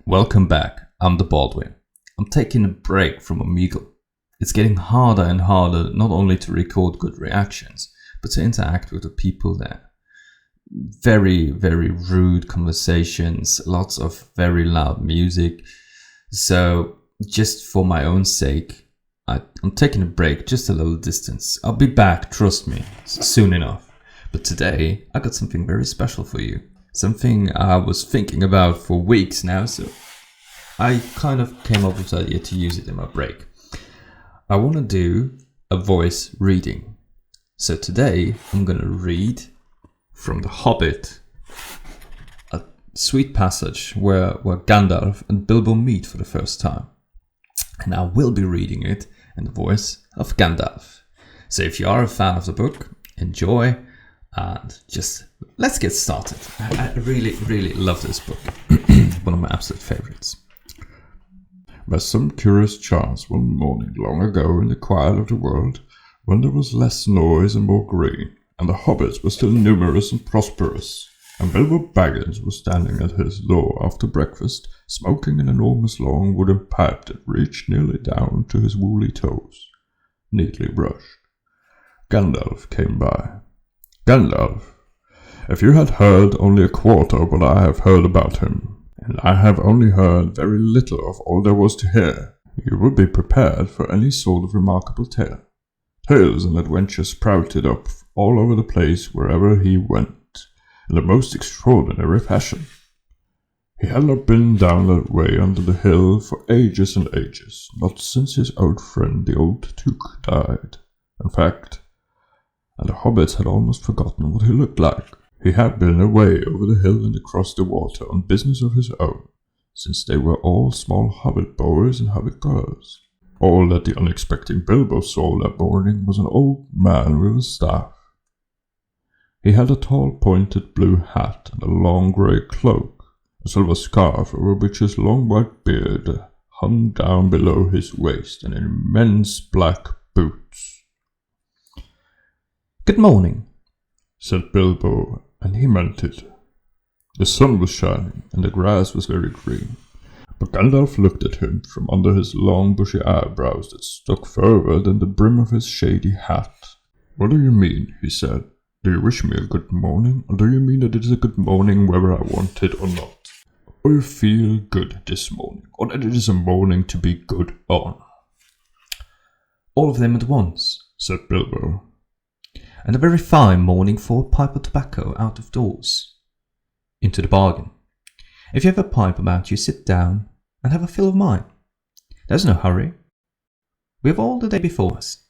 Welcome back. I'm theBald-Win. I'm taking a break from Omegle. It's getting harder and harder not only to record good reactions, but to interact with the people there. Very, very rude conversations, lots of very loud music. So just for my own sake, I'm taking a break, just a little distance. I'll be back, trust me, soon enough. But today, I got something very special for you. Something I was thinking about for weeks now, so I kind of came up with the idea to use it in my break. I want to do a voice reading. So today, I'm going to read from the Hobbit, a sweet passage where Gandalf and Bilbo meet for the first time. And I will be reading it in the voice of Gandalf. So if you are a fan of the book, enjoy. And just let's get started. I really, really love this book. One of my absolute favorites. By some curious chance one morning long ago in the quiet of the world, when there was less noise and more green, and the hobbits were still numerous and prosperous, and Bilbo Baggins was standing at his door after breakfast, smoking an enormous long wooden pipe that reached nearly down to his woolly toes, neatly brushed. Gandalf came by. Gandalf, if you had heard only a quarter of what I have heard about him, and I have only heard very little of all there was to hear, you would be prepared for any sort of remarkable tale. Tales and adventures sprouted up all over the place wherever he went, in the most extraordinary fashion. He had not been down that way under the hill for ages and ages, not since his old friend the old Took died. In fact, and the hobbits had almost forgotten what he looked like. He had been away over the hill and across the water on business of his own, since they were all small hobbit boys and hobbit girls. All that the unexpected Bilbo saw that morning was an old man with a staff. He had a tall pointed blue hat and a long grey cloak, a silver scarf over which his long white beard hung down below his waist, and immense black boots. Good morning, said Bilbo, and he meant it. The sun was shining, and the grass was very green, but Gandalf looked at him from under his long bushy eyebrows that stuck further than the brim of his shady hat. What do you mean? He said. Do you wish me a good morning, or do you mean that it is a good morning whether I want it or not? Or you feel good this morning, or that it is a morning to be good on? All of them at once, said Bilbo. And a very fine morning for a pipe of tobacco out of doors. Into the bargain. If you have a pipe about you, sit down and have a fill of mine. There's no hurry. We have all the day before us.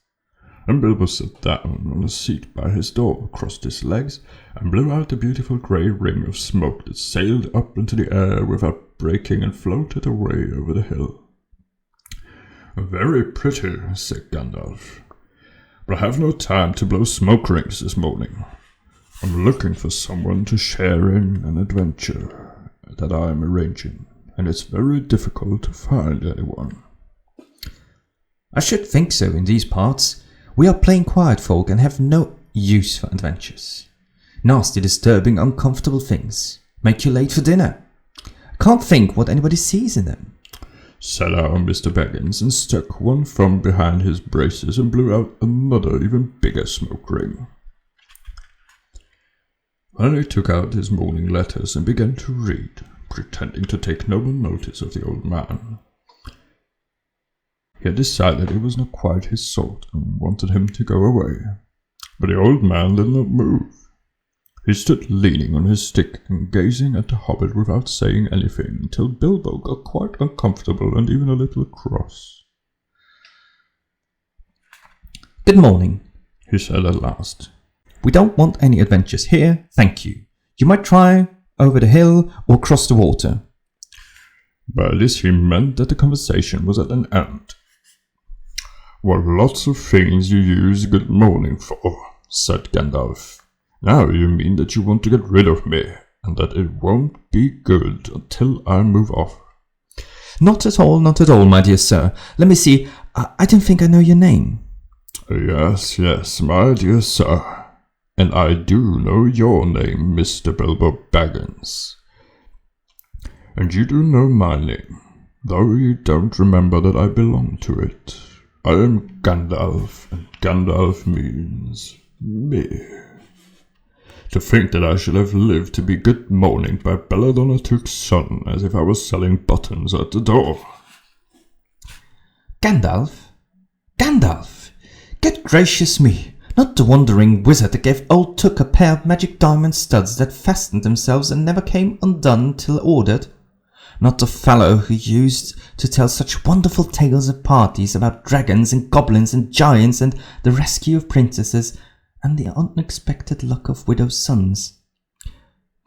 And Bilbo sat down on a seat by his door, crossed his legs, and blew out a beautiful grey ring of smoke that sailed up into the air without breaking and floated away over the hill. Very pretty, said Gandalf. But I have no time to blow smoke rings this morning. I'm looking for someone to share in an adventure that I am arranging, and it's very difficult to find anyone. I should think so in these parts. We are plain quiet folk and have no use for adventures. Nasty, disturbing, uncomfortable things. Make you late for dinner. I can't think what anybody sees in them. Sat down Mr. Baggins and stuck one thumb behind his braces and blew out another even bigger smoke ring. Then he took out his morning letters and began to read, pretending to take no notice of the old man. He had decided it was not quite his sort and wanted him to go away, but the old man did not move. He stood leaning on his stick and gazing at the hobbit without saying anything until Bilbo got quite uncomfortable and even a little cross. Good morning, he said at last. We don't want any adventures here, thank you. You might try over the hill or cross the water. By this he meant that the conversation was at an end. What lots of things you use good morning for, said Gandalf. Now you mean that you want to get rid of me, and that it won't be good until I move off. Not at all, my dear sir. Let me see, I don't think I know your name. Yes, my dear sir. And I do know your name, Mr. Bilbo Baggins. And you do know my name, though you don't remember that I belong to it. I am Gandalf, and Gandalf means me. To think that I should have lived to be good morning by Belladonna Took's son, as if I was selling buttons at the door. Gandalf? Gandalf! Good gracious me! Not the wandering wizard that gave old Took a pair of magic diamond studs that fastened themselves and never came undone till ordered. Not the fellow who used to tell such wonderful tales at parties about dragons and goblins and giants and the rescue of princesses and the unexpected luck of widows' sons.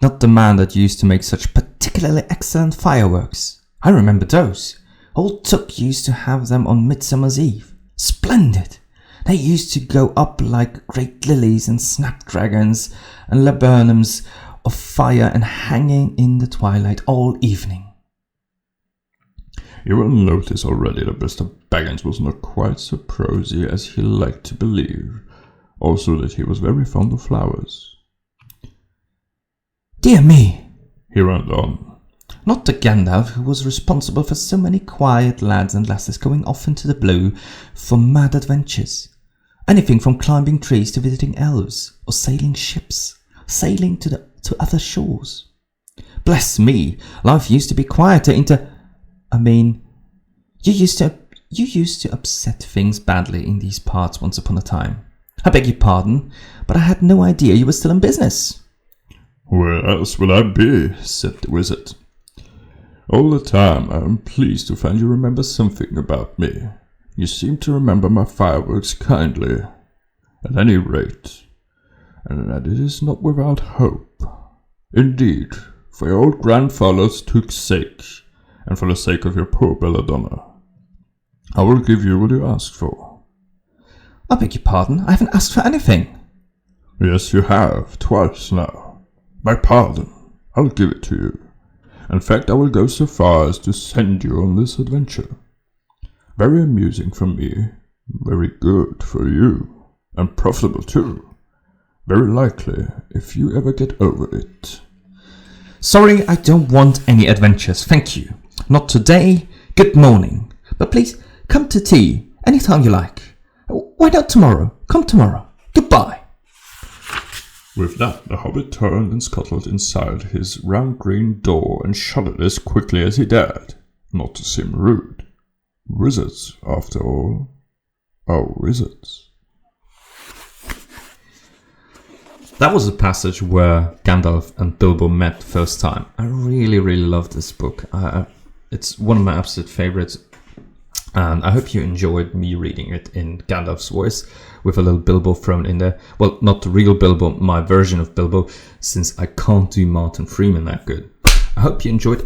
Not the man that used to make such particularly excellent fireworks. I remember those. Old Took used to have them on Midsummer's Eve. Splendid! They used to go up like great lilies and snapdragons and laburnums of fire and hanging in the twilight all evening. You will notice already that Mr. Baggins was not quite so prosy as he liked to believe. Also that he was very fond of flowers. Dear me, he went on. Not the Gandalf who was responsible for so many quiet lads and lasses going off into the blue for mad adventures. Anything from climbing trees to visiting elves, or sailing ships, sailing to other shores. Bless me, life used to be quieter you used to upset things badly in these parts once upon a time. I beg your pardon, but I had no idea you were still in business. Where else would I be? Said the wizard. All the time I am pleased to find you remember something about me. You seem to remember my fireworks kindly, at any rate, and that it is not without hope. Indeed, for your old grandfather's Took's sake, and for the sake of your poor Belladonna, I will give you what you asked for. I beg your pardon, I haven't asked for anything. Yes, you have, twice now. My pardon, I'll give it to you. In fact, I will go so far as to send you on this adventure. Very amusing for me, very good for you, and profitable too. Very likely, if you ever get over it. Sorry, I don't want any adventures, thank you. Not today, good morning. But please, come to tea, anytime you like. Why not tomorrow? Come tomorrow. Goodbye. With that, the hobbit turned and scuttled inside his round green door and shut it as quickly as he dared, not to seem rude. Wizards, after all, are wizards. That was a passage where Gandalf and Bilbo met the first time. I really, really love this book. It's one of my absolute favorites. And I hope you enjoyed me reading it in Gandalf's voice with a little Bilbo thrown in there. Well, not the real Bilbo, my version of Bilbo, since I can't do Martin Freeman that good. I hope you enjoyed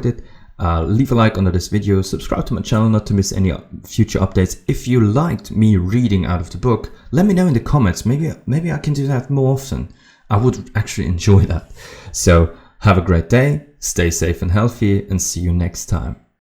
it. Leave a like under this video, subscribe to my channel not to miss any future updates. If you liked me reading out of the book, let me know in the comments. Maybe I can do that more often. I would actually enjoy that. So have a great day, stay safe and healthy, and see you next time.